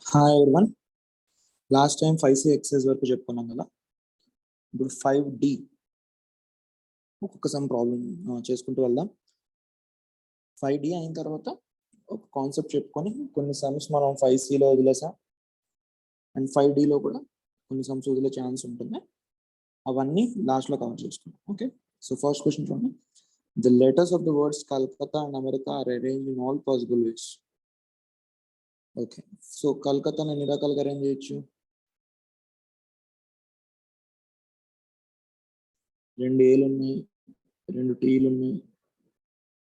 Hi everyone. Last time 5C exercise వరకు చెప్పుకున్నాం కదా. ఇప్పుడు 5D ఒక్కొక్క సమ్ ప్రాబ్లం చేసుకుంటూ వెళ్దాం. 5D అయిన తర్వాత ఒక కాన్సెప్ట్ చెప్పుకొని కొన్ని సమ్స్ మనం 5Cలో వదిలేసాం అండ్ 5Dలో కూడా కొన్ని సమ్స్ వదిలే ఛాన్స్ ఉంటుంది. అవన్నీ లాస్ట్లో కవర్ చేసుకున్నాం. ఓకే, సో ఫస్ట్ క్వశ్చన్ చూడండి. The letters of the words Calcutta and America are arranged in all possible ways. Okay, so కలకత్తాను ఎన్ని రకాలుగా అరేంజ్ చేయొచ్చు? 2 Aలు ఉన్నాయి, 2 Tలు ఉన్నాయి,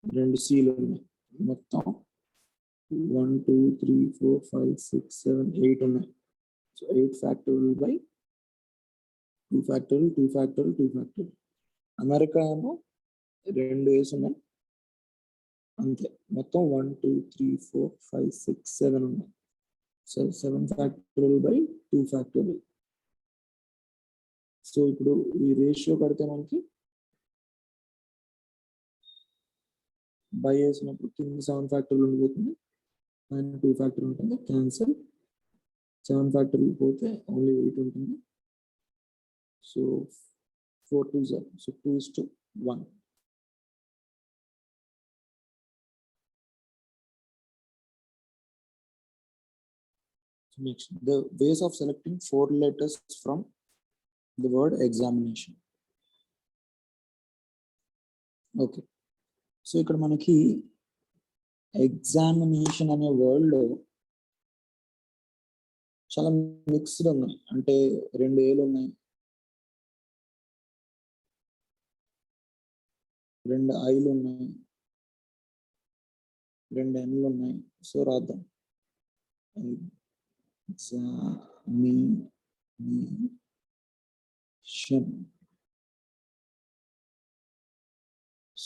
2 Cలు ఉన్నాయి. మొత్తం 1 2 3 4 5 6 7 8 ఉన్నాయి. So 8 factorial by 2 factorial 2 factorial 2 factorial. America ఏమో 2 A's ఉన్నాయి అంతే. మొత్తం 1 2 3 4 5 6 7 ఉన్నాయి. So 7 factorial by 2 factorial. So ఇప్పుడు ఈ రేషియో కడితే మనకి బై వేసినప్పుడు కింద 7 ఫ్యాక్టోరియల్ ఉండిపోతుంది, పైన 2 ఫ్యాక్టోరియల్ ఉంటుంది. క్యాన్సల్. 7 ఫ్యాక్టోరియల్ పోతే ఓన్లీ 8 ఉంటుంది. So 4 2s are, so 2:1. Next, the ways of selecting 4 letters from the word examination. Okay, so ఇక్కడ మనకి ఎగ్జామినేషన్ అనే వర్డ్లో చాలా మిక్స్డ్ ఉన్నాయి. అంటే 2 Aలు ఉన్నాయి, 2 Iలు ఉన్నాయి, 2 Nలు ఉన్నాయి. సో రాద్దాం. ఎగ్జామినేషన్.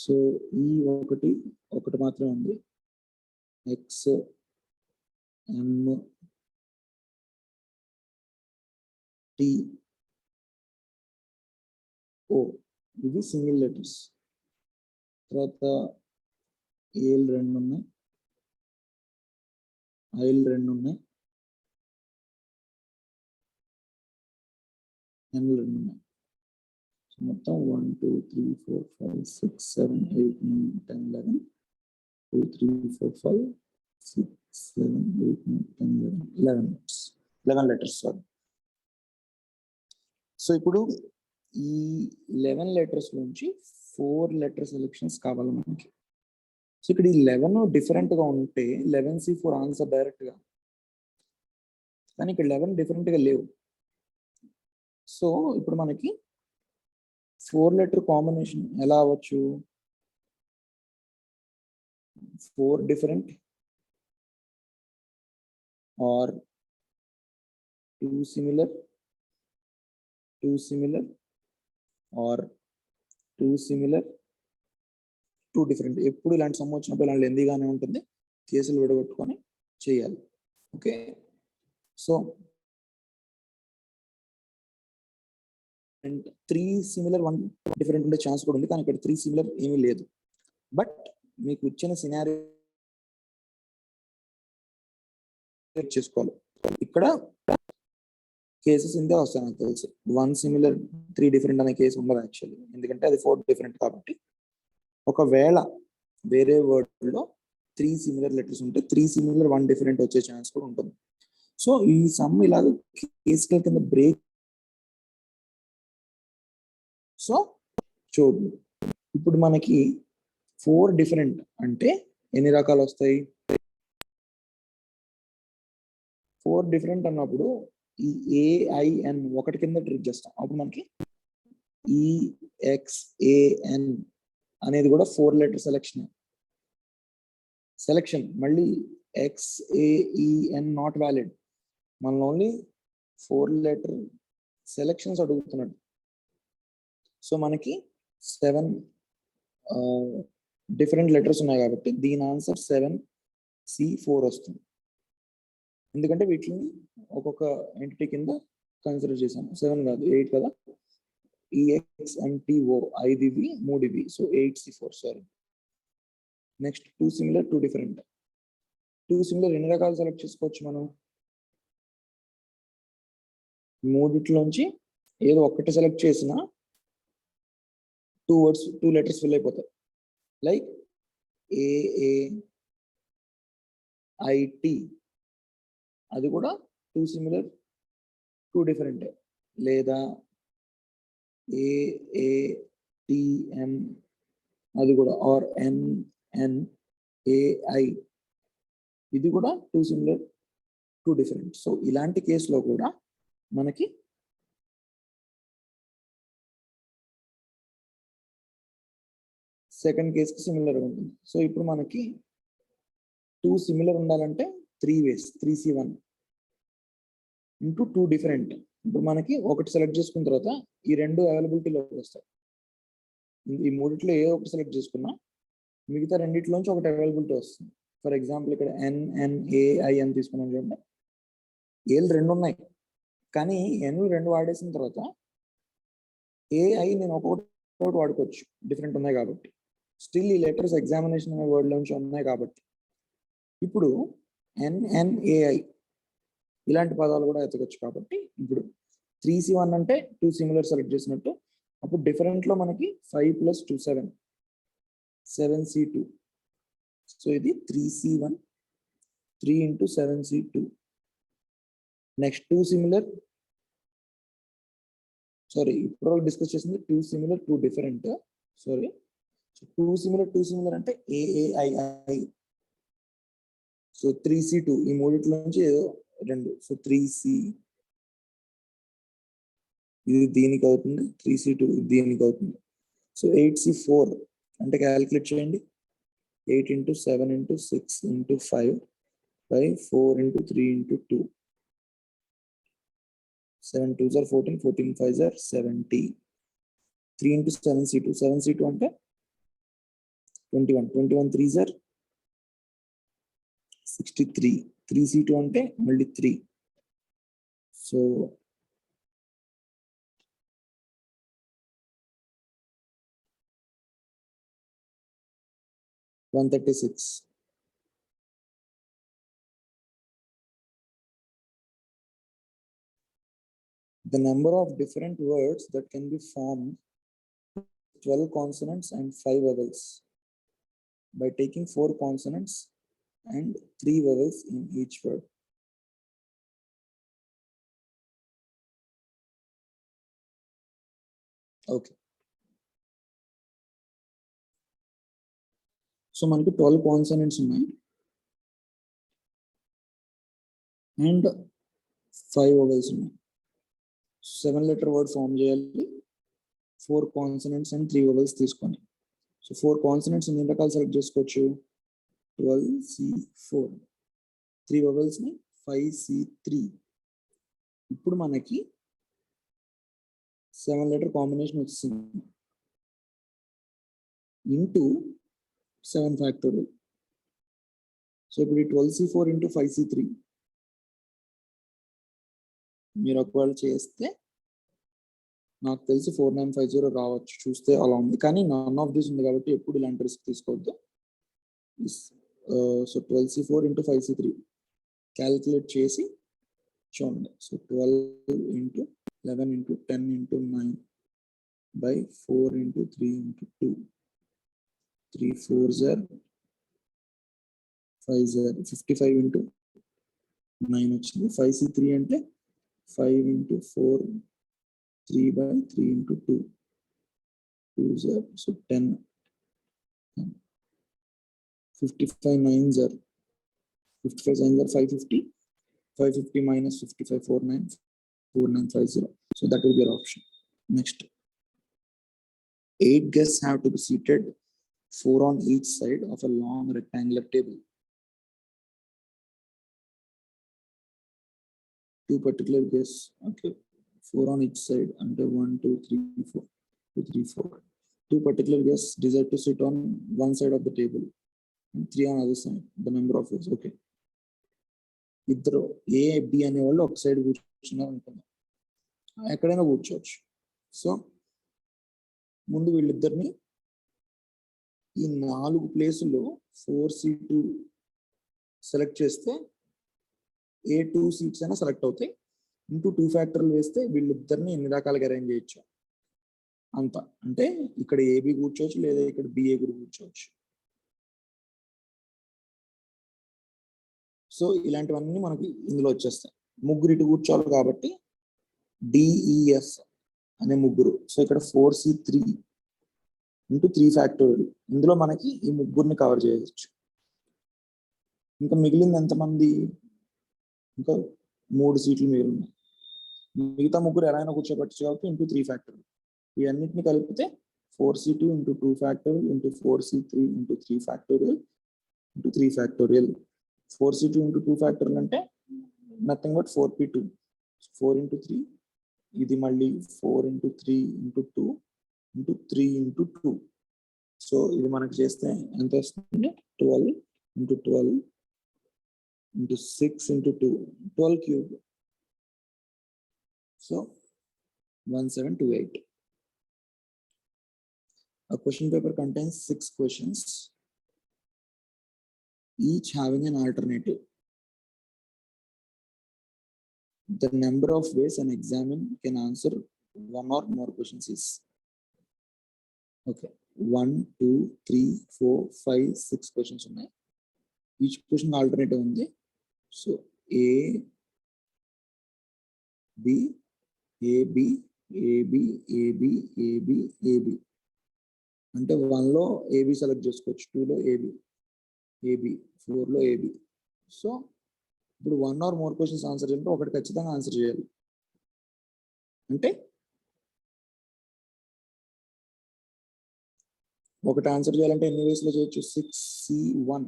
సో ఈ ఒకటి మాత్రమే ఉంది. ఎక్స్ ఎం టి ఓ ఇవి సింగిల్ లెటర్స్. తర్వాత ఏలు 2 ఉన్నాయి, ఐలు 2 ఉన్నాయి, ఎన్లు 2 ఉన్నాయి. సో మొత్తం 1 2 3 4 5 6 7 8 9 10 11 2 3 4 5 6 7 8 9 10 11 letters. సారీ. సో ఇప్పుడు ఈ 11 letters నుంచి 4 letter సెలెక్షన్స్ కావాలి మనకి. సో ఇక్కడ ఈ 11 డిఫరెంట్గా ఉంటే 11C4 ఆన్సర్ డైరెక్ట్గా, కానీ ఇక్కడ 11 డిఫరెంట్గా లేవు. సో ఇప్పుడు మనకి 4 letter కాంబినేషన్ ఎలా అవ్వచ్చు? 4 different or 2 similar, 2 similar or 2 similar, 2 different. ఎప్పుడు ఇలాంటి సమ్ వచ్చినప్పుడు ఇలాంటి లెందీగానే ఉంటుంది, కేసులు విడగొట్టుకొని చేయాలి. ఓకే, సో 3 similar 1 different ఉండే ఛాన్స్ కూడా ఉంది, కానీ ఇక్కడ 3 similar ఏమీ లేదు. బట్ మీకు ఇచ్చిన సినారియో చేసుకోవాలి. ఇక్కడ కేసెస్ ఇంతే వస్తాయి నాకు తెలిసి. 1 similar 3 different అనే కేసు ఉండదు యాక్చువల్లీ, ఎందుకంటే అది 4 different కాబట్టి. ఒకవేళ వేరే వర్డ్లో 3 similar letters ఉంటే 3 similar 1 different వచ్చే ఛాన్స్ కూడా ఉంటుంది. సో ఈ సమ్ ఇలాగ కేసుల కింద బ్రేక్. సో చూడు, ఇప్పుడు మనకి 4 different అంటే ఎన్ని రకాలు వస్తాయి? 4 different అన్నప్పుడు ఈ AIN ఒకటి కింద ట్రీట్ చేస్తాం. అప్పుడు మనకి EXAN అనేది కూడా 4 letter సెలెక్షన్. మళ్ళీ XAEN నాట్ వ్యాలిడ్. మన ఓన్లీ 4 letter సెలెక్షన్స్ అడుగుతున్నాడు. సో మనకి 7 different letters ఉన్నాయి కాబట్టి దీని ఆన్సర్ 7C4 వస్తుంది. ఎందుకంటే వీటిని ఒక్కొక్క ఎంటిటీ కింద కన్సిడర్ చేశాను. 7 కాదు 8 కదా. EXMTO 5 ఇవి 3 ఇవి, so 8C4. Sorry. Next 2 similar 2 different. 2 similar ఎన్ని రకాలు సెలెక్ట్ చేసుకోవచ్చు మనం? మూడిట్లోంచి ఏదో ఒక్కటి సెలెక్ట్ చేసినా 2 వర్డ్స్ 2 లెటర్స్ ఫిల్ అయిపోతాయి. లైక్ AAIT, అది కూడా 2 సిమిలర్ 2 డిఫరెంట్. లేదా AATM, అది కూడా, ఆర్ NNAI, ఇది కూడా 2 సిమిలర్ 2 డిఫరెంట్. సో ఇలాంటి కేసులో కూడా మనకి సెకండ్ కేసుకి సిమిలర్ ఉంటుంది. సో ఇప్పుడు మనకి 2 సిమిలర్ ఉండాలంటే 3 ways, 3C1 ఇంటూ 2 డిఫరెంట్. ఇప్పుడు మనకి ఒకటి సెలెక్ట్ చేసుకున్న తర్వాత ఈ రెండు అవైలబిలిటీలోకి వస్తాయి. ఈ మూడిట్లో ఏ ఒకటి సెలెక్ట్ చేసుకున్నా మిగతా రెండిట్లోంచి ఒకటి అవైలబిలిటీ వస్తుంది. ఫర్ ఎగ్జాంపుల్ ఇక్కడ NNAI అని తీసుకున్నాం చూడండి. ఏలు 2 ఉన్నాయి, కానీ ఎన్లు 2 వాడేసిన తర్వాత AI నేను ఒకటి వాడుకోవచ్చు, డిఫరెంట్ ఉన్నాయి కాబట్టి. స్టిల్ ఈ లెటర్స్ ఎగ్జామినేషన్ అనే వర్డ్ నుంచి ఉన్నాయి కాబట్టి ఇప్పుడు NNAI ఇలాంటి పదాలు కూడా ఎతకొచ్చు. కాబట్టి ఇప్పుడు 3C1 అంటే 2 సిమిలర్ సెలెక్ట్ చేసినట్టు. అప్పుడు డిఫరెంట్ లో మనకి 5 + 2 7, 7C2. సో ఇది 3C1, 3 × 7C2. Next 2 similar, sorry ఇప్పుడు డిస్కస్ చేసింది 2 సిమిలర్ 2 డిఫరెంట్. సారీ, 2 సిమిలర్ అంటే AAII. సో 3C2, ఈ మూడిట్లో నుంచి ఏదో 2. సో 3C, ఇది దీనికి అవుతుంది, 3C2 దీనికి అవుతుంది. సో 8C4 అంటే క్యాలిక్యులేట్ చేయండి. 8 × 7 × 6 × 5 by 4 × 3 × 2. 7 2s are 14, 14 5s are 70. 3 × 7C2, 7C2 అంటే 21, 21 3s are 63. 3C2 అంటే మళ్ళీ 3. So 136. The number of different words that can be formed 12 consonants and 5 vowels by taking 4 consonants and 3 vowels in each word. Okay. So మనకి 12 consonants ఉన్నాయి and 5 vowels ఉన్నాయి. 7 letter word form చేయాలి. 4 consonants and 3 vowels తీసుకొని. So 4 consonants ఎన్ని రకాలు select చేసుకోవచ్చు? 12C4. 3 vowels ని 5C3. ఇప్పుడు మనకి 7 లెటర్ కాంబినేషన్ వచ్చింది ఇంటూ 7 ఫ్యాక్టోరియల్. సో ఇప్పుడు ఈ 12C4 × 5C3 మీరు ఒకవేళ చేస్తే నాకు తెలిసి 4950 రావచ్చు. చూస్తే అలా ఉంది, కానీ నన్ ఆఫ్ దిస్ ఉంది కాబట్టి ఎప్పుడు ఇలాంటి రిస్క్ తీసుకోవద్దు. సో 12C4 × 5C3 క్యాలిక్యులేట్ చేసి చూడండి. So 12 × 11 × 10 × 9 by 4 × 3 × 2. 3 4s are 5s are 55 × 9 వచ్చింది. 5C3 అంటే 5 × 4 3 by 3 × 2. 2s are so 10. 55 9s are 55 9s are 550. 550 minus 55 4950. So that will be our option. Next, 8 guests have to be seated, 4 on each side of a long rectangular table. 2 particular guests, okay, 4 on each side, under 1 2 3 4 2 3 4. 2 particular guests desire to sit on one side of the table and 3 on other side. The number of guests, okay. ఇద్దరు A B అనే వాళ్ళు ఒక side కూర్చున్నారు అనుకుందాం, ఎక్కడైనా కూర్చోవచ్చు. So ముందు వీళ్ళిద్దరిని ఈ 4 ప్లేసుల్లో 4C2 సెలెక్ట్ చేస్తే ఏ 2 సీట్స్ అయినా సెలెక్ట్ అవుతాయి. ఇంటూ 2 ఫ్యాక్టర్లు వేస్తే వీళ్ళిద్దరిని ఎన్ని రకాలుగా అరేంజ్ చేయొచ్చు అంత. అంటే ఇక్కడ ఏబి కూర్చోవచ్చు లేదా ఇక్కడ బిఏ కూడా కూర్చోవచ్చు. సో ఇలాంటివన్నీ మనకి ఇందులో వచ్చేస్తాయి. ముగ్గురు ఇటు కూర్చోవాలి కాబట్టి డిఈఎఫ్ అనే ముగ్గురు. సో ఇక్కడ 4C3 ఇంటూ 3 ఫ్యాక్టోరియల్. ఇందులో మనకి ఈ ముగ్గురిని కవర్ చేయవచ్చు. ఇంకా మిగిలింది ఎంతమంది? ఇంకా 3 సీట్లు మిగిలినాయి. మిగతా ముగ్గురు ఎలా అయినా కూర్చోబెట్టచ్చు కాబట్టి ఇంటూ 3 ఫ్యాక్టోరియల్. ఇవన్నిటిని కలిపితే 4C2 into 2 factorial into 4C3 into 3 factorial into 3 factorial. 4C2 into 2 factorial అంటే నథింగ్ బట్ 4P2. 4 ఇంటూ 3, ఇది మళ్ళీ 4 into 3 into 2 into 3 into 2. So ఇది మనకి చేస్తే ఎంత వస్తుంది? 12 into 12 into 6 into 2, 12 cube. So 1728. A question paper contains 6 questions, each having an alternative. The number of ways an examiner can answer one or more questions is, okay, 1, 2, 3, 4, 5, 6 questions ఉన్నాయి. Each question alternative ఉంది. So A, B, AB, AB, AB, AB, AB. అంటే 1లో AB select చేసుకోవచ్చు, 2లో AB, AB, 4లో AB. So ఇప్పుడు 1 or more questions answer చేయాలంటే ఒకటి ఖచ్చితంగా answer చేయాలి. అంటే ఒకటి ఆన్సర్ చేయాలంటే ఎన్ని వేస్లో చేయొచ్చు? 6C1.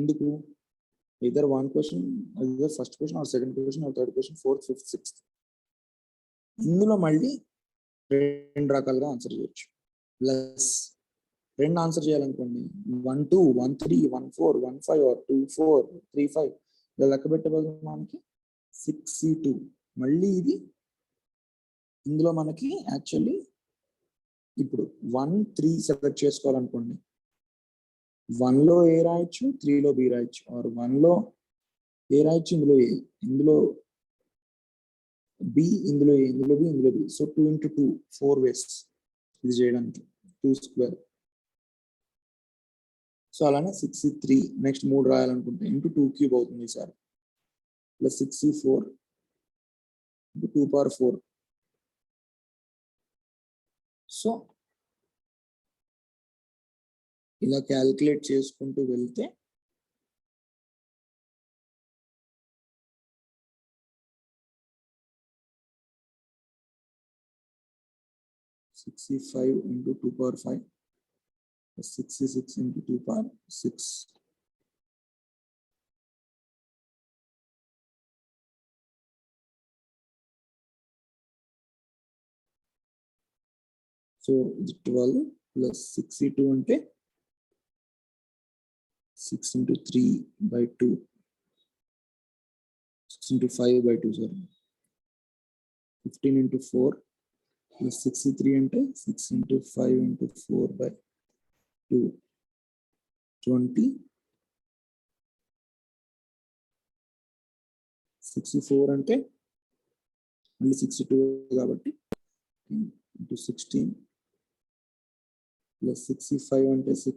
ఎందుకు? either one question, either first question or second question or third question, fourth, fifth, sixth. ఇందులో మళ్ళీ 2 రకాలుగా ఆన్సర్ చేయొచ్చు. ప్లస్ 2 ఆన్సర్ చేయాలనుకోండి, 1, 2, 1, 3, 1, 4, 1, 5 or 2, 4, 3, 5 ఇలా లెక్క పెట్టే బదులు మనకి 6C2. మళ్ళీ ఇది ఇందులో మనకి యాక్చువల్లీ ఇప్పుడు 1, 3 సెలెక్ట్ చేసుకోవాలనుకోండి, 1లో ఏ రాయొచ్చు, 3లో బి రాయొచ్చు, ఆర్ 1లో ఏ రాయొచ్చు, ఇందులో ఏ, ఇందులో బి, ఇందులో ఏ, ఇందులో బి, ఇందులో బి. సో 2 into 2, 4 వేస్ ఇది చేయడానికి, 2 స్క్వేర్. సో అలానే 6C3 నెక్స్ట్ 3 రాయాలనుకుంటే ఇంటూ 2 క్యూబ్ అవుతుంది ఈసారి, plus 6C4 into 2 power 4. So ఇలా క్యాలిక్యులేట్ చేసుకుంటూ వెళ్తే (6C5 into 2 power 5 plus 6C6 into 2 power 6). So 12 plus 6C2 అంటే 6 into 3 by 2, 6 into 5 by 2, sorry, 15 into 4 plus 6C3 అంటే 6 into 5 into 4 by 2, 20. 64 అంటే మళ్ళీ 62 కాబట్టి into 16 plus 65 అంటే 6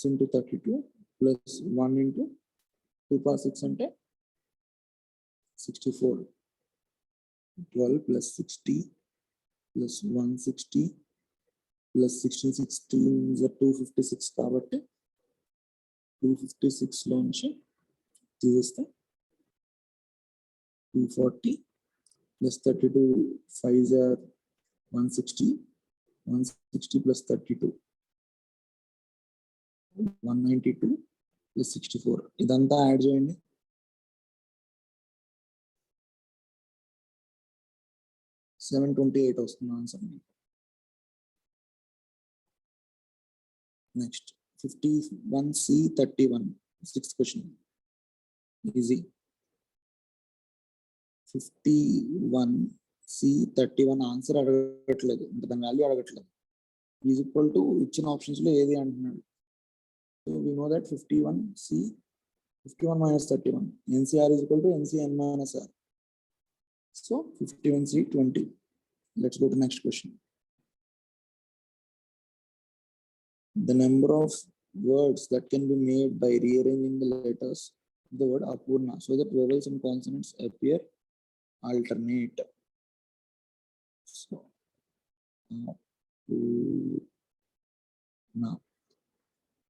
into 32 plus 1 into 2 power 6 అంటే 64. 12 plus 60 plus 160 plus 16, 16 is 256 కాబట్టి 256 లోంచి తీస్తే 240 plus 32 5 are 160, 160 plus 32 192 plus 64. ఇదంతా యాడ్ చేయండి, 728 వస్తుంది answer. Next 51C31, 6th question, easy. 51C31 answer అడగట్లేదు, ఇంకా దాని వాల్యూ అడగట్లేదు. ఈజ్ ఈక్వల్ టు ఇచ్చిన ఆప్షన్స్ లో ఏది అంటున్నాడు. So we know that 51C 51 minus 31. NCR is equal to NCN minus R. So 51C 20. Let's go to next question. The number of words that can be made by rearranging the letters of the word Apurna so that vowels and consonants appear alternate. So Apurna.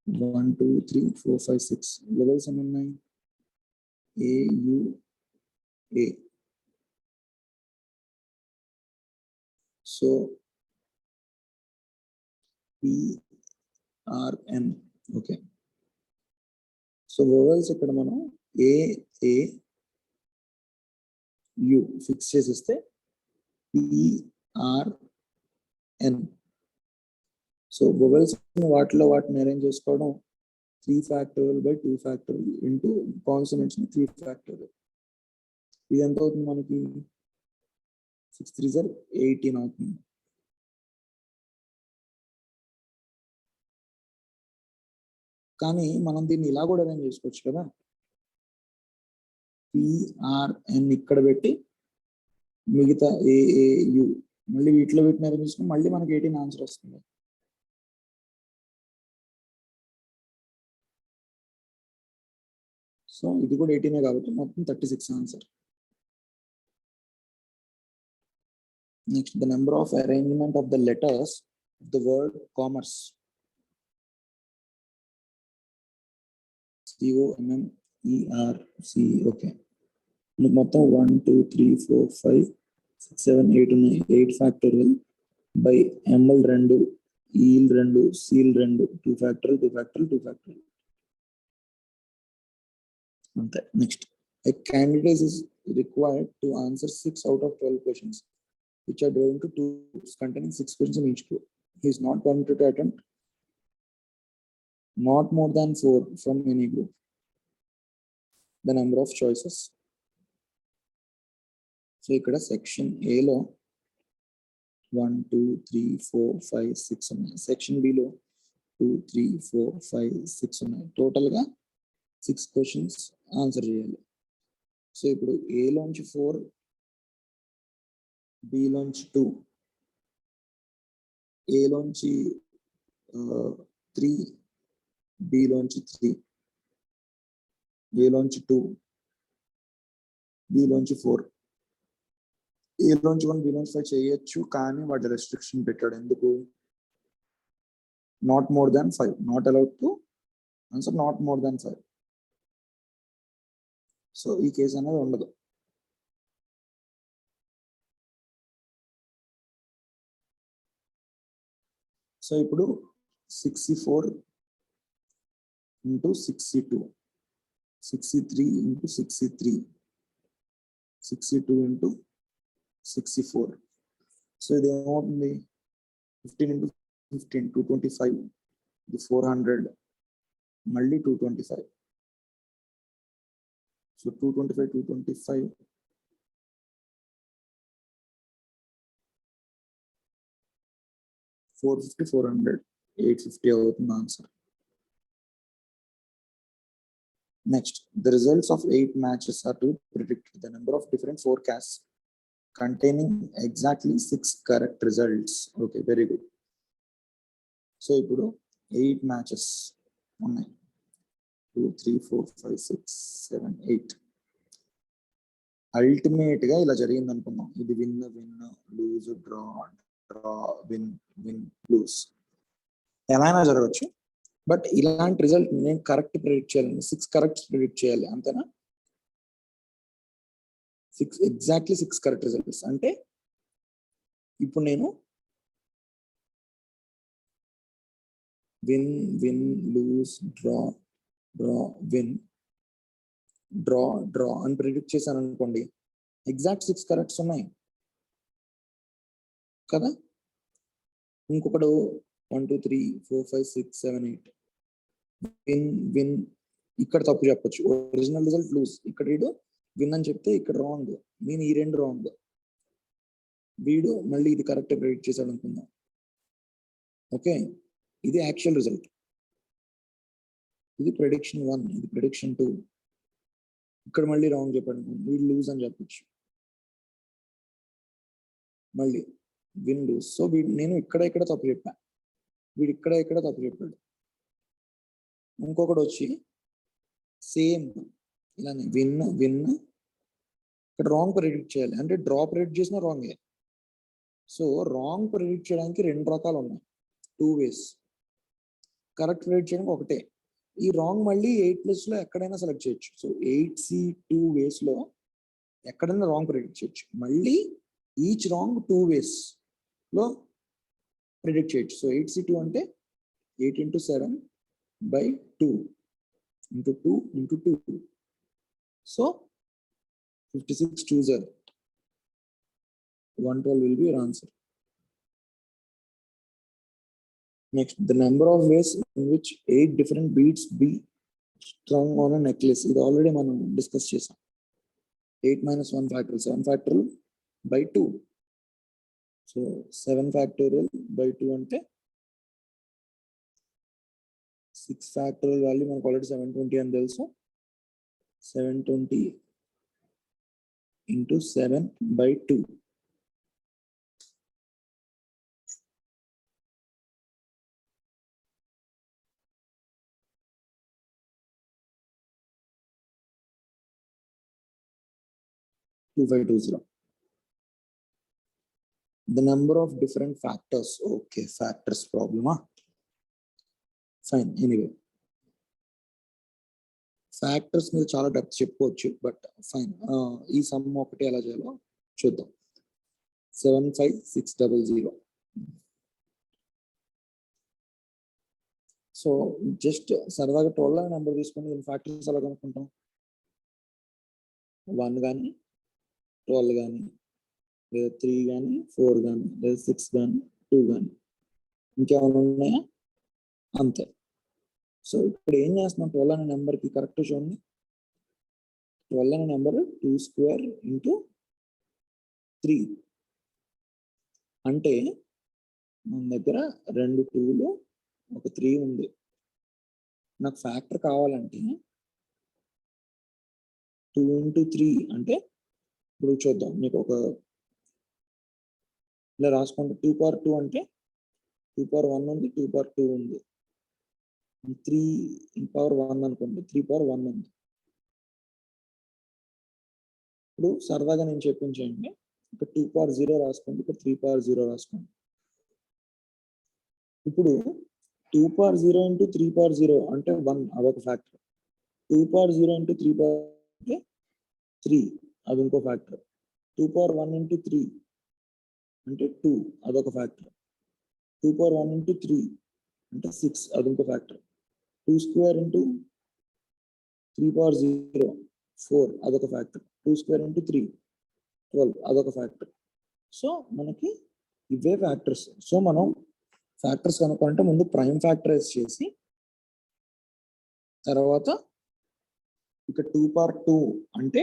1, 2, 3, 4, 5, 6. Vowels and ఉన్నాయి A, U, A. So P, R, N. Okay. So vowels ఇక్కడ మనం A, A, U fix చేసేస్తే P, R, N. So vowels వాటిని arrange చేసుకోవడం 3 factorial by 2 factorial into consonants 3 factorial. ఇది ఎంత అవుతుంది మనకి 6 3s are 18 అవుతుంది. కానీ మనం దీన్ని ఇలా కూడా అరేంజ్ చేసుకోవచ్చు కదా, PRN ఇక్కడ పెట్టి మిగతా AAU మళ్ళీ వీటిలో వీటిని అరేంజ్ చేసుకుని మళ్ళీ మనకి 18 ఆన్సర్ వస్తుంది. సో ఇది కూడా 18 కాబట్టి మొత్తం 36 answer. Next the number of arrangement of the letters of the word commerce. COMMERC. Okay, మొత్తం 1 2 3 4 5 6 7 8 ఉన్నాయి. 8 factorial by ML 2 EL 2 CL 2 2 factorial 2 factorial 2 factorial అంతే. Next a candidate is required to answer 6 out of 12 questions which are divided into 2 groups containing 6 questions in each group. He is not permitted to attempt not more than 4 from any group. The number of choices. So ఇక్కడ section A లో 1 2 3 4 5 6 ఉన్నాయి. Section B లో 2 3 4 5 6 ఉన్నాయి. Total గా 6 questions answer చేయాలి. So ఇప్పుడు A లోంచి 4, B లోంచి 2, A లోంచి 3, B లోంచి 3, A లోంచి 2, B లోంచి 4, A లోంచి 1, B లోంచి 5 చేయొచ్చు. కానీ వాటి రెస్ట్రిక్షన్ పెట్టాడు. ఎందుకు? Not more than 5, not allowed to answer not more than 5. So ఈ కేసు అనేది ఉండదు. సో ఇప్పుడు 64 into 62, 63 into 63, 62 into 64. సో ఇది ఏమవుతుంది? 15 into 15 225, ఇది 400, మళ్ళీ 225. సో 225 225 450 400 850 అవుతుంది answer. Next, the results of 8 matches are to predict the number of different forecasts containing exactly 6 correct results. Okay, very good. So ఇప్పుడు 8 matches ఉన్నాయి. 2 3 4 5 6 7 8. అల్టిమేట్ గా ఇలా జరిగింది అనుకుందాం. ఇది win win lose draw draw win win lose ఎలా అయినా జరగచ్చు. బట్ ఇలాంటి రిజల్ట్ నేను కరెక్ట్ ప్రిడిక్ట్ చేయాలి. 6 కరెక్ట్స్ ప్రిడిక్ట్ చేయాలి, అంతేనా? 6 ఎగ్జాక్ట్లీ 6 కరెక్ట్ రిజల్ట్స్ అంటే ఇప్పుడు నేను win win lose draw draw win draw draw అని ప్రిడిక్ట్ చేశాను అనుకోండి, ఎగ్జాక్ట్ 6 కరెక్ట్స్ ఉన్నాయి కదా. ఇంకొకడు 1 2 3 4 5 6 7 8 విన్ విన్ ఇక్కడ తప్పు చెప్పొచ్చు. Original result lose. ఇక్కడ వీడు విన్ అని చెప్తే ఇక్కడ రాంగ్. నేను ఈ 2 రాంగ్. వీడు మళ్ళీ ఇది కరెక్ట్ ప్రిడిక్ట్ చేశాడు అనుకుందాం. ఓకే, ఇది యాక్చువల్ రిజల్ట్. ఇది ప్రిడిక్షన్ 1, ఇది ప్రిడిక్షన్ 2, ఇక్కడ మళ్ళీ రాంగ్ చెప్పాడు, వీడు లూజ్ అని చెప్పచ్చు. మళ్ళీ విన్ లూజ్. సో నేను ఇక్కడ తప్పు చెప్పా, వీడు ఇక్కడ తప్పు చెప్పాడు. ఇంకొకటి వచ్చి సేమ్ ఇలానే విన్ ఇక్కడ రాంగ్ ప్రెడిక్ట్ చేయాలి, అంటే డ్రా ప్రెడిక్ట్ చేసినా రాంగ్. సో రాంగ్ ప్రెడిక్ట్ చేయడానికి 2 రకాలు ఉన్నాయి, 2 ways. కరెక్ట్ ప్రెడిక్ట్ చేయడానికి ఒకటే. ఈ రాంగ్ మళ్ళీ 8+ లో ఎక్కడైనా సెలెక్ట్ చేయొచ్చు. సో 8C2 ways లో ఎక్కడైనా రాంగ్ ప్రెడిక్ట్ చేయొచ్చు. మళ్ళీ ఈచ్ రాంగ్ 2 ways లో ప్రెడిక్ట్ చేయొచ్చు. సో 8C2 అంటే 8 into 7/2 into 2 into 2. So 56 2s are 112 will be your answer. Next, the number of ways in which 8 different beads be strung on a necklace. ఇది already మనం discuss చేసాం. 8 minus 1 factorial, 7 factorial by 2. So 7 factorial by 2 అంటే 6 factorial value మనకు already 720 అని తెలుసు. 720 into 7/2. The number of different factors. Okay, factors problem. Fine. Anyway, factors మీద చాలా depth చెప్పుకోవచ్చు, బట్ ఫైన్. ఈ సమ్ ఒకటి ఎలా చేయాలో చూద్దాం. 75600. సో జస్ట్ సరదాగా 12 నెంబర్ తీసుకొని దీని ఫ్యాక్టర్స్ ఎలా కనుక్కుంటాం? 1 కానీ 12 కానీ లేదా 3 కానీ 4 కానీ లేదా 6 కానీ 2 కానీ ఇంకేమైనా ఉన్నాయా? అంతే. సో ఇప్పుడు ఏం చేస్తున్నాం? 12 అనే నెంబర్కి కరెక్ట్ చూడండి. 12 అనే నెంబర్ 2² into 3 అంటే మన దగ్గర 2 2లు 1 3 ఉంది. నాకు ఫ్యాక్టర్ కావాలంటే 2 into 3 అంటే ఇప్పుడు చూద్దాం. మీకు ఒక ఇలా రాసుకుంటే 2 power 2 అంటే 2 power 1 ఉంది, 2 power 2 ఉంది, 3 power 1 అనుకోండి, 3 power 1 ఉంది. ఇప్పుడు సరదాగా నేను చెప్పించండి, ఇక్కడ 2 power 0 రాసుకోండి, ఇక్కడ 3 power 0 రాసుకోండి. ఇప్పుడు 2 power 0 into 3 power 0 అంటే 1, అదొక ఫ్యాక్టర్. 2 power 0 into 3 power అంటే 3, అది ఇంకో ఫ్యాక్టర్. 2 power 1 into 3 అంటే 2, అదొక ఫ్యాక్టర్. 2 power 1 into 3 అంటే 6, అది ఇంకో ఫ్యాక్టర్. 2² into 3 power 0 4, అదొక ఫ్యాక్టర్. 2² into 3 12, అదొక ఫ్యాక్టర్. సో మనకి ఇవే ఫ్యాక్టర్స్. సో మనం ఫ్యాక్టర్స్ కనుక్కోవాలంటే ముందు ప్రైమ్ ఫ్యాక్టరైజ్ చేసి తర్వాత ఇక్కడ 2 power 2 అంటే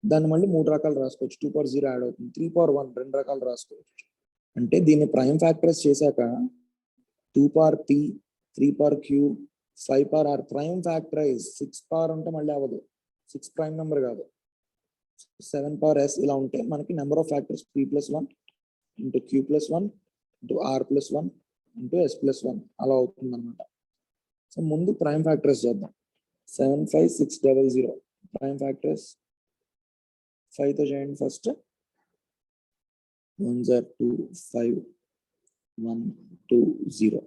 దాన్ని మళ్ళీ 3 రకాలు రాసుకోవచ్చు. 2 power 0 యాడ్ అవుతుంది. 3 power 1 2 రకాలు రాసుకోవచ్చు. అంటే దీన్ని ప్రైమ్ ఫ్యాక్టరైజ్ చేశాక 2 power p, 3 power q, 5 power r prime factorise. 6 power అంటే మళ్ళీ అవ్వదు, 6 ప్రైమ్ నెంబర్ కాదు. 7 power s ఇలా ఉంటే మనకి number of factors p+1 into q+1 into r+1 into s+1 అలా అవుతుంది అనమాట. సో ముందు ప్రైమ్ ఫ్యాక్టర్స్ చేద్దాం. 75600 ప్రైమ్ ఫ్యాక్టర్స్ 5 తో చేయండి. ఫస్ట్ 1s are 2 5 1 2 0,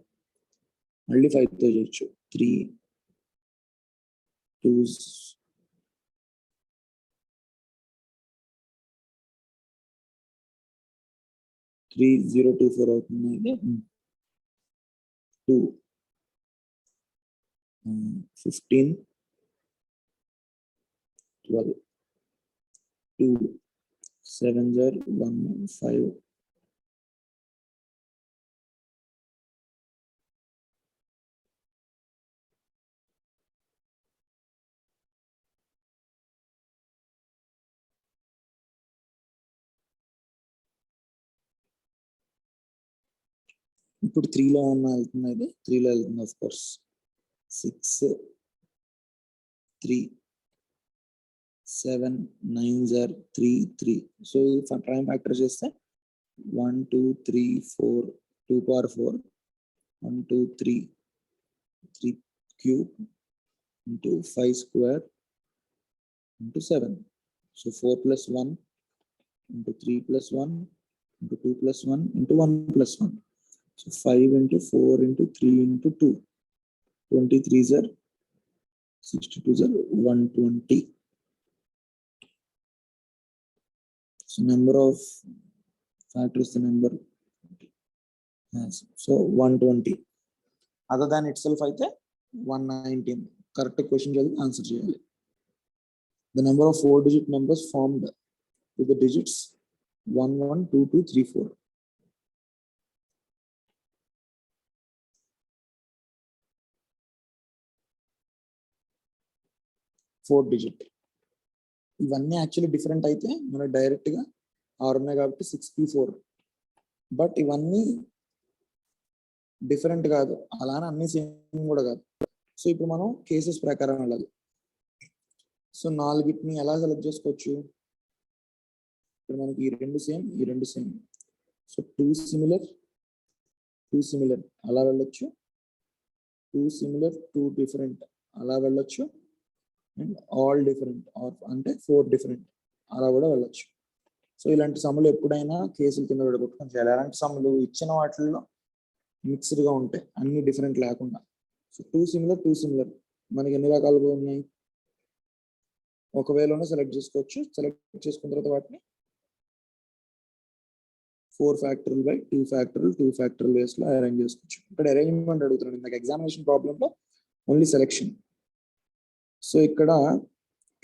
మళ్ళీ 5 తో చేయొచ్చు. 3 2s 3 0 2 4 అవుతుంది. 2 15 12 2 7s are 1 5 ఇప్పుడు 3లో ఉన్న వెళ్తుంది. 3లో వెళ్తుంది of course. 6 3, 7 9s are 3 3. So if I prime factor చేస్తే 1 2 3 4 2 power 4 1 2 3 3 cube into 5 square into 7. So 4 plus 1 into 3 plus 1 into 2 plus 1 into 1 plus 1. So 5 into 4 into 3 into 2. 23s are 62s are 120. So number of factors the number has. So 120. Other than itself అయితే 119. Correct question చదివి answer చేయాలి. The number of 4-digit numbers formed with the digits 1 1 2 2 3 4. 4-digit. ఇవన్నీ actually different అయితే మనం డైరెక్ట్గా 6 ఉన్నాయి కాబట్టి 6p4. But ఇవన్నీ డిఫరెంట్ కాదు, అలానే అన్ని సేమ్ కూడా కాదు. సో ఇప్పుడు మనం కేసెస్ ప్రకారం వెళ్ళాలి. సో 4ని ఎలా సెలెక్ట్ చేసుకోవచ్చు? ఇప్పుడు మనకి ఈ రెండు సేమ్. సో 2 సిమిలర్ అలా వెళ్ళొచ్చు, 2 సిమిలర్ 2 డిఫరెంట్ అలా వెళ్ళొచ్చు, అండ్ ఆల్ డిఫరెంట్ అంటే 4 డిఫరెంట్ అలా కూడా వెళ్ళొచ్చు. సో ఇలాంటి సమ్ములు ఎప్పుడైనా కేసుల కింద విడగొట్టుకొని చేయాలి. అలాంటి సమ్ములు ఇచ్చిన వాటిల్లో మిక్స్డ్గా ఉంటాయి, అన్ని డిఫరెంట్ లేకుండా. సో 2 సిమిలర్ మనకి ఎన్ని రకాలుగా ఉన్నాయి? ఒకవేళనే సెలెక్ట్ చేసుకోవచ్చు. సెలెక్ట్ చేసుకున్న తర్వాత వాటిని 4 ఫ్యాక్టరల్ బై 2 ఫ్యాక్టరల్ వేస్ లో అరేంజ్ చేసుకోవచ్చు. ఇక్కడ అరేంజ్మెంట్ అడుగుతున్నాను, ఇందాక ఎగ్జామినేషన్ ప్రాబ్లంలో ఓన్లీ సెలెక్షన్. సో ఇక్కడ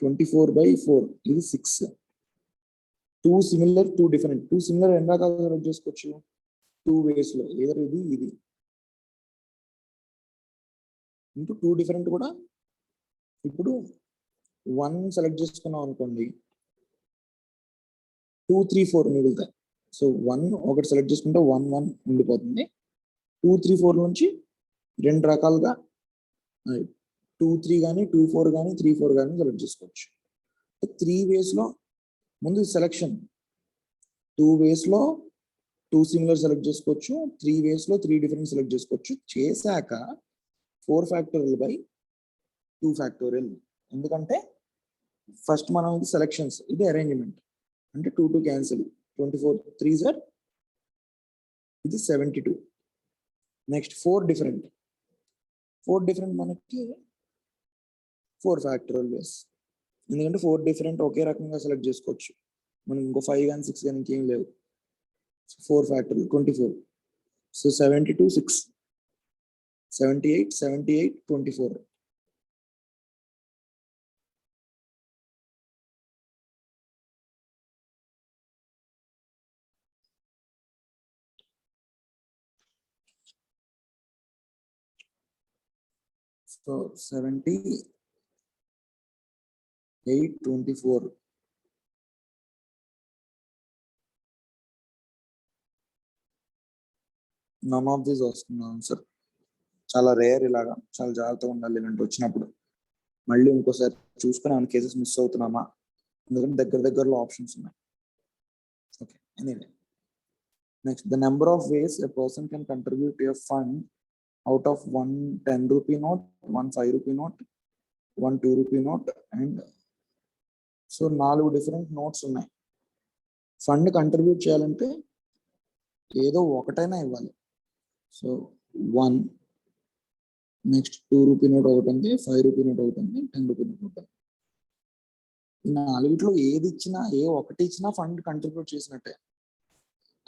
24/4 ఇది 6. 2 సిమిలర్ 2 డిఫరెంట్. 2 సిమిలర్ ఎన్ని రకాలుగా సెలెక్ట్ చేసుకోవచ్చు? 2 వేస్ లో, ఏదర్ ఇది ఇంటూ 2 డిఫరెంట్ కూడా. ఇప్పుడు 1 సెలెక్ట్ చేసుకున్నాం అనుకోండి, 2 3 4 మిగులుతాయి. సో 1 ఒకటి సెలెక్ట్ చేసుకుంటే 1 1 ఉండిపోతుంది. 2 3 4 నుంచి రెండు రకాలుగా 2 3 కానీ 2 4 కానీ 3 4 కానీ సెలెక్ట్ చేసుకోవచ్చు. 3 వేస్ లో ముందు సెలెక్షన్, 2 వేస్ లో 2 సిమిలర్ సెలెక్ట్ చేసుకోవచ్చు, 3 వేస్ లో 3 డిఫరెంట్ సెలెక్ట్ చేసుకోవచ్చు. చేశాక 4 ఫ్యాక్టోరియల్ బై 2 ఫ్యాక్టోరియల్. ఎందుకంటే ఫస్ట్ మనం ఇది సెలెక్షన్స్, ఇది అరేంజ్మెంట్. అంటే 2 2 క్యాన్సిల్, 24 3s are ఇది 72. నెక్స్ట్ 4 డిఫరెంట్ మనకి 4 ఫ్యాక్టోరియల్ బేస్. ఎందుకంటే 4 డిఫరెంట్ ఒకే రకంగా సెలెక్ట్ చేసుకోవచ్చు. మనం ఇంకో 5 కానీ 6 కానీ ఇంకేం లేవు. 4 factorial 24. So 72 6 78 24. So 78 24. None of this వస్తుంది ఆన్సర్. చాలా రేర్, ఇలాగా చాలా జాగ్రత్తగా ఉండాలి ఇలాంటి వచ్చినప్పుడు. మళ్ళీ ఇంకోసారి చూసుకుని ఏమైనా కేసెస్ మిస్ అవుతున్నామా, ఎందుకంటే దగ్గరలో ఆప్షన్స్ ఉన్నాయి. Okay, anyway next, the number of ways a person can contribute a fund out of 1 10 rupee note, 1 5 rupee note, 1 2 rupee note, and so 4 different notes ఉన్నాయి. ఫండ్ కంట్రిబ్యూట్ చేయాలంటే ఏదో ఒకటైనా ఇవ్వాలి. సో 1, నెక్స్ట్ 2 రూపీ నోట్ ఒకటి ఉంది, 5 rupee note ఒకటి ఉంది, 10 rupee note ఒకటి ఉంది. ఈ 4 ఏది ఇచ్చినా, ఏ ఒకటి ఇచ్చినా ఫండ్ కంట్రిబ్యూట్ చేసినట్టే.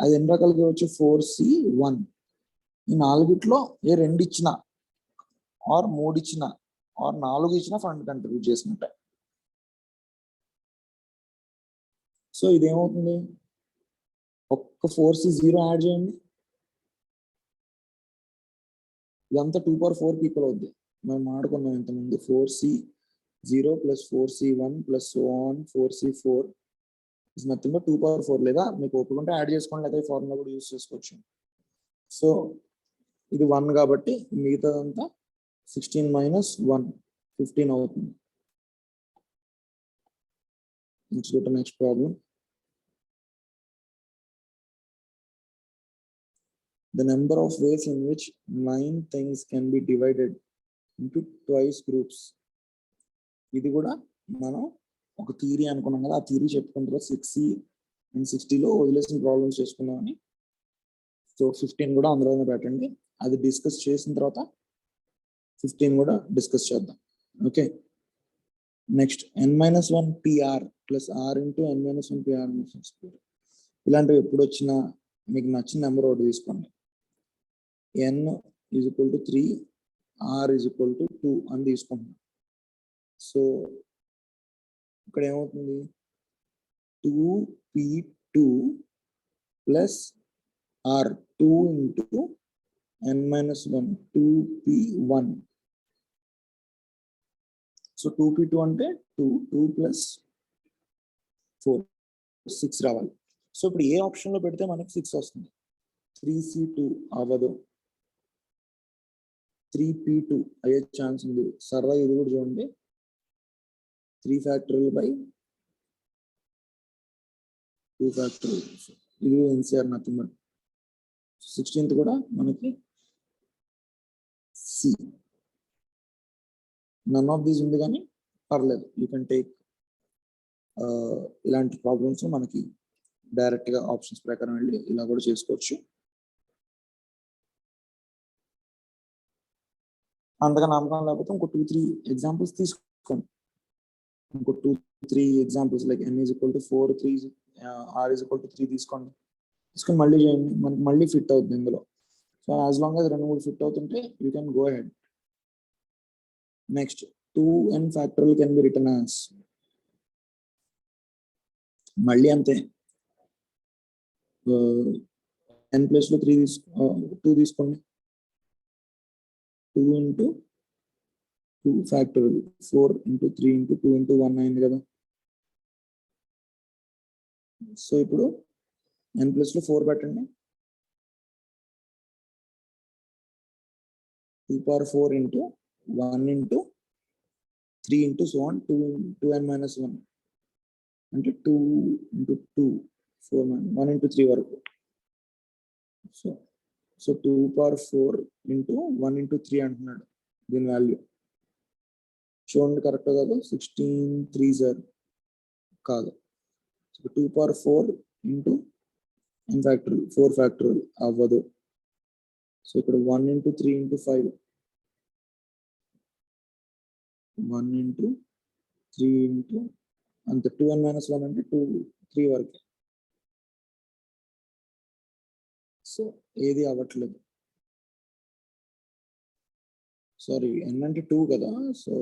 అది ఎన్ని రకాలుగా వచ్చి 4C1. ఈ 4 ఏ 2 ఇచ్చినా ఆర్ 3 ఇచ్చినా ఆర్ 4 ఇచ్చినా ఫండ్ కంట్రిబ్యూట్ చేసినట్టే. సో ఇదేమవుతుంది, ఒక్క 4C0 యాడ్ చేయండి, ఇదంతా 2 power 4 పీపుల్ అవుద్ది. మనం ఆడుకున్నాం ఇంతకుముందు 4C0 + 4C1 + so on 4C4 is nothing but 2 power 4. లేదా మీకు ఒప్పుకుంటే యాడ్ చేసుకోండి, లేదా ఫార్ములా కూడా యూజ్ చేసుకోవచ్చు. సో ఇది 1 కాబట్టి మిగతాదంతా 16 - 1 15 అవుతుంది. Let's go to next problem. The number of ways in which 9 things can be divided into twice groups. ఇది కూడా మనం ఒక థియరీ అనుకున్నాం కదా, ఆ థియరీ చెప్పుకున్న తర్వాత 6C and 60లో వదిలేసిన ప్రాబ్లమ్స్ చేసుకున్నామని. సో 15 కూడా అందులోనే పెట్టండి. అది డిస్కస్ చేసిన తర్వాత 15 కూడా డిస్కస్ చేద్దాం. Okay, next n-1 PR plus r into n-1 PR square. ఇలాంటివి ఎప్పుడు వచ్చినా మీకు నచ్చిన నెంబర్ ఒకటి తీసుకోండి. n is equal to 3, r is equal to 2 అని తీసుకుంటున్నాం. సో ఇక్కడ ఏమవుతుంది, 2p2 plus r 2 into n-1 2p1. So 2p2 అంటే 2 ప్లస్ 4 6 రావాలి. సో ఇప్పుడు ఏ ఆప్షన్ లో పెడితే మనకి 6 వస్తుంది? 3c2 అవ్వదు, 3p2 అయ్యే ఛాన్స్ ఉంది. సరదా ఇది కూడా చూడండి, 3 ఫ్యాక్టరియల్ బై 2 ఫ్యాక్టరియల్. ఇది ఎన్సిఆర్ నథింగ్ బట్ 16th కూడా మనకి సి. నన్ ఆఫ్ దీస్ ఉంది కానీ పర్లేదు, యూ కెన్ టేక్. ఇలాంటి ప్రాబ్లమ్స్ మనకి డైరెక్ట్ గా ఆప్షన్స్ ప్రకారం వెళ్ళి ఇలా కూడా చేసుకోవచ్చు. అంతగా నమ్మకం లేకపోతే ఇంకో 2-3 ఎగ్జాంపుల్స్ తీసుకోండి. ఇంకో 2-3 examples like n is equal to 4, 3 r is equal to 3 తీసుకోండి. తీసుకొని మళ్ళీ చేయండి, మనకి మళ్ళీ ఫిట్ అవుతుంది ఇందులో. So as long as 2-3 fit అవుతుంటే you can go ahead. Next 2n factorial can be return as, మళ్ళీ అంతే, n ప్లస్ లో 2 తీసుకోండి. 2 into 2 factorial 4 into 3 into 2 into 1 అయింది కదా. సో ఇప్పుడు n ప్లస్ లో 4 పెట్టండి. 2 power 4 into 1 into 3 into so on 2n-1 అంటే 2 ఇంటూ 2 4 1 ఇంటూ 3 వరకు. సో 2 power 4 ఇంటూ 1 ఇంటూ 3 అంటున్నాడు దీని వాల్యూ. చూడండి కరెక్ట్ కాదు, 16 3s కాదు. సో 2 power 4 ఇంటూ n ఫ్యాక్టరియల్ 4 ఫ్యాక్టరియల్ అవ్వదు. సో ఇక్కడ 1 ఇంటూ 3 ఇంటూ 5, 1 ఇంటూ 3 ఇంటూ అంత 2n-1 అంటే 2 3 వరకు. సో ఏది అవ్వట్లేదు, సారీ n అంటే 2 కదా. So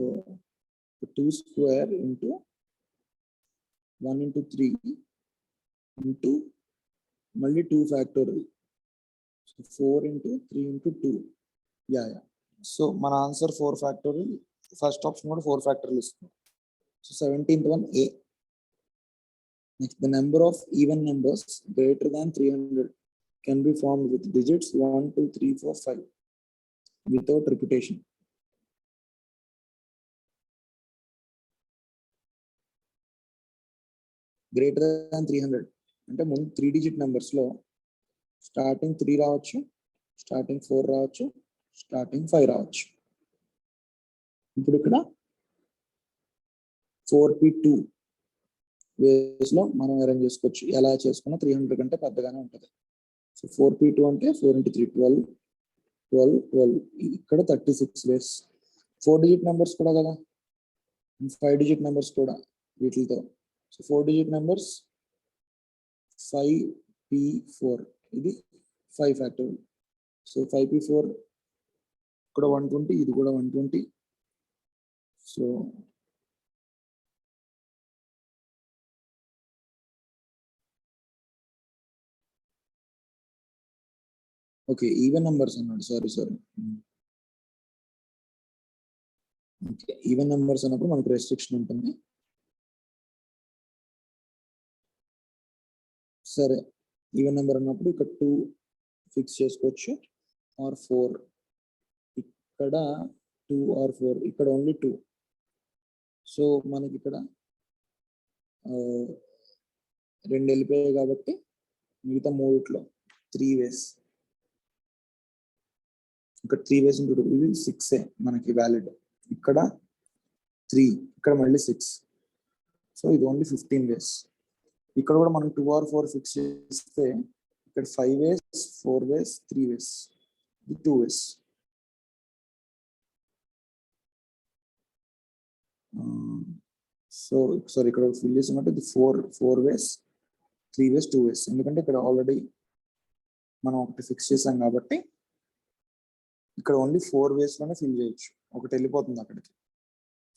2 square into 1 into 3 into మళ్ళీ 2 factorial 4 into 3 into 2. Yeah. So మన ఆన్సర్ 4 ఫ్యాక్టోరియల్. ఫస్ట్ ఆప్షన్ కూడా 4 ఫ్యాక్టోరియల్ ఇస్తుంది. So 17th one A. Next, the number of even numbers greater than 300 can be formed with digits 1, 2, 3, 4, 5 without repetition. Greater than 300 అంటే ముందు 3 digit numbers లో starting 3 రావచ్చు, starting 4 రావచ్చు, starting 5 రావచ్చు. ఇప్పుడు ఇక్కడ 4p2 వేస్ లో మనం అరేంజ్ చేసుకోవచ్చు. ఎలా చేసుకున్నా 300 కంటే పెద్దగానే ఉంటుంది. సో 4p2 అంటే 4 into 3 12 12 12. ఇక్కడ 36 వేస్. 4 digit నెంబర్స్ కూడా కదా, 5 digit నెంబర్స్ కూడా వీటితో. సో 4 digit నెంబర్స్ 5p4 ఇది 5 ఫ్యాక్టోరియల్. సో 5p4 ఇక్కడ 120, ఇది కూడా 120. సో ఓకే, ఈవెన్ నెంబర్స్ అన్నాడు, సారీ. ఓకే, ఈవెన్ నెంబర్స్ అన్నప్పుడు మనకు రెస్ట్రిక్షన్ ఉంటుంది. సరే, ఈవెన్ నెంబర్ అన్నప్పుడు ఇక్కడ 2 ఫిక్స్ చేసుకోవచ్చు, ఆర్ 4. ఇక్కడ 2 or 4, ఇక్కడ ఓన్లీ 2. సో మనకి ఇక్కడ 2 వెళ్ళిపోయాయి కాబట్టి మిగతా 3లో 3 వేస్. ఇక్కడ 3 వేస్ ఉంటుంది, ఇది 6 మనకి వ్యాలిడ్. ఇక్కడ 3, ఇక్కడ మళ్ళీ 6. సో ఇది ఓన్లీ 15 వేస్. ఇక్కడ కూడా మనం 2 or 4 ఫిక్స్ చేస్తే ఇక్కడ 5 వేస్, 4 వేస్, 3 వేస్, ఇది 2 వేస్. సో సారీ, ఇక్కడ ఫిల్ చేసినట్టు ఇది 4 వేస్, 3 వేస్, 2 వేస్. ఎందుకంటే ఇక్కడ ఆల్రెడీ మనం ఒకటి ఫిక్స్ చేసాం కాబట్టి ఇక్కడ ఓన్లీ 4 వేస్ లోనే ఫిల్ చేయొచ్చు. ఒకటి వెళ్ళిపోతుంది అక్కడికి.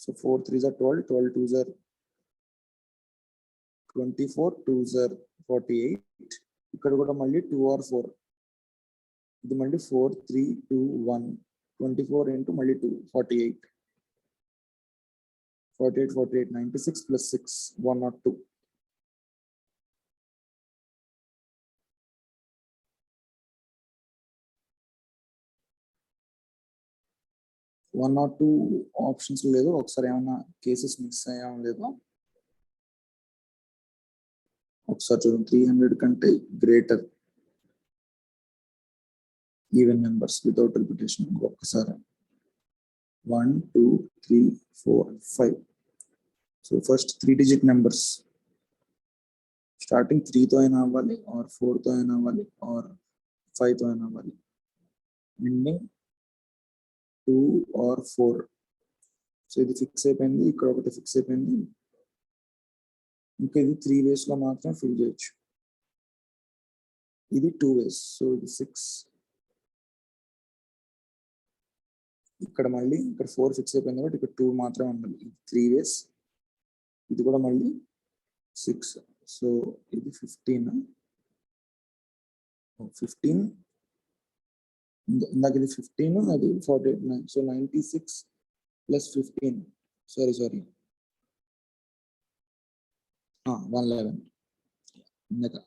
So 4 3s are 12, 12 2s are 24, 2s are 48. ఇక్కడ కూడా మళ్ళీ 2 or 4. ఇది మళ్ళీ 4 3 2 1, 24 into మళ్ళీ 2, 48. 48 48 96 plus 6 102. One or two options లేదు. ఒకసారి ఏమైనా కేసెస్ మిస్ అయ్యాం లేదో ఒకసారి చూడండి. 300 కంటే greater even numbers without repetition. ఒక్కసారి 1 2 3 4 5. So first 3 digit numbers starting 3 తో అయినా అవ్వాలి, ఆర్ 4 తో అయినా అవ్వాలి, ఆర్ 5 తో అయినా అవ్వాలి. Ending 2 or 4. సో ఇది ఫిక్స్ అయిపోయింది. ఇక్కడ ఒకటి ఫిక్స్ అయిపోయింది. ఇంకా ఇది 3 వేస్ లో మాత్రం ఫిల్ చేయొచ్చు. ఇది 2 వేస్. సో ఇది 6. ఇక్కడ మళ్ళీ ఇక్కడ 4 ఫిక్స్ అయిపోయింది కాబట్టి ఇక్కడ 2 మాత్రం ఉండాలి. ఇది 3 వేస్. ఇది కూడా మళ్ళీ 6. సో ఇది 15. ఇందాక ఇది 15, అది 48. So 96 plus 15. సారీ 111. ఇందాక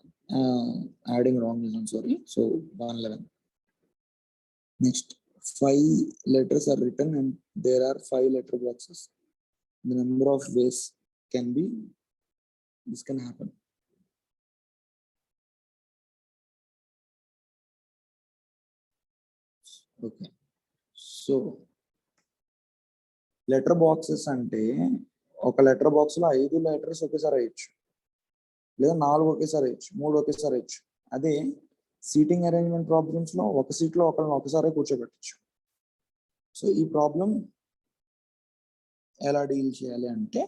adding wrong is sorry. So 111. Next 5 letters are written and there are 5 letter boxes. The number of ways can be, this can happen. Okay. So letter boxes అంటే ఒక letter box లో 5 letters ఒకేసారి వేయచ్చు, లేదా 4 ఒకేసారి వేయచ్చు, 3 ఒకేసారి వేయచ్చు. అదే సీటింగ్ అరేంజ్మెంట్ ప్రాబ్లమ్స్ లో ఒక సీట్ లో ఒకరిని ఒకసారి కూర్చోబెట్టచ్చు. సో ఈ ప్రాబ్లం ఎలా డీల్ చేయాలి అంటే,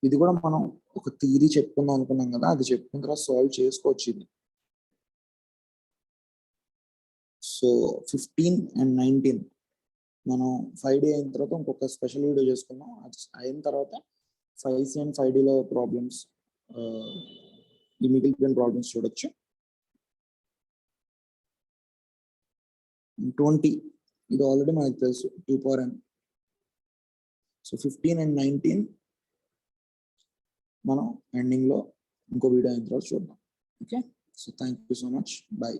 ఇది కూడా మనం ఒక థియరీ చెప్పుకుందాం అనుకున్నాం కదా, అది చెప్పుకున్న తర్వాత సాల్వ్ చేసుకోవచ్చు ఇది. సో 15 and 19 మనం 5D అయిన తర్వాత ఇంకొక స్పెషల్ వీడియో చేసుకున్నాం. అయిన తర్వాత 5C and 5Dలో ప్రాబ్లమ్స్, ఈ మిగిలిపోయిన ప్రాబ్లమ్స్ చూడొచ్చు. 20 ఇది ఆల్రెడీ మనకు తెలుసు, 2 power n. సో 15 and 19 మనం ఎండింగ్ లో ఇంకో వీడియో అయిన తర్వాత చూద్దాం. Okay. So thank you so much. By.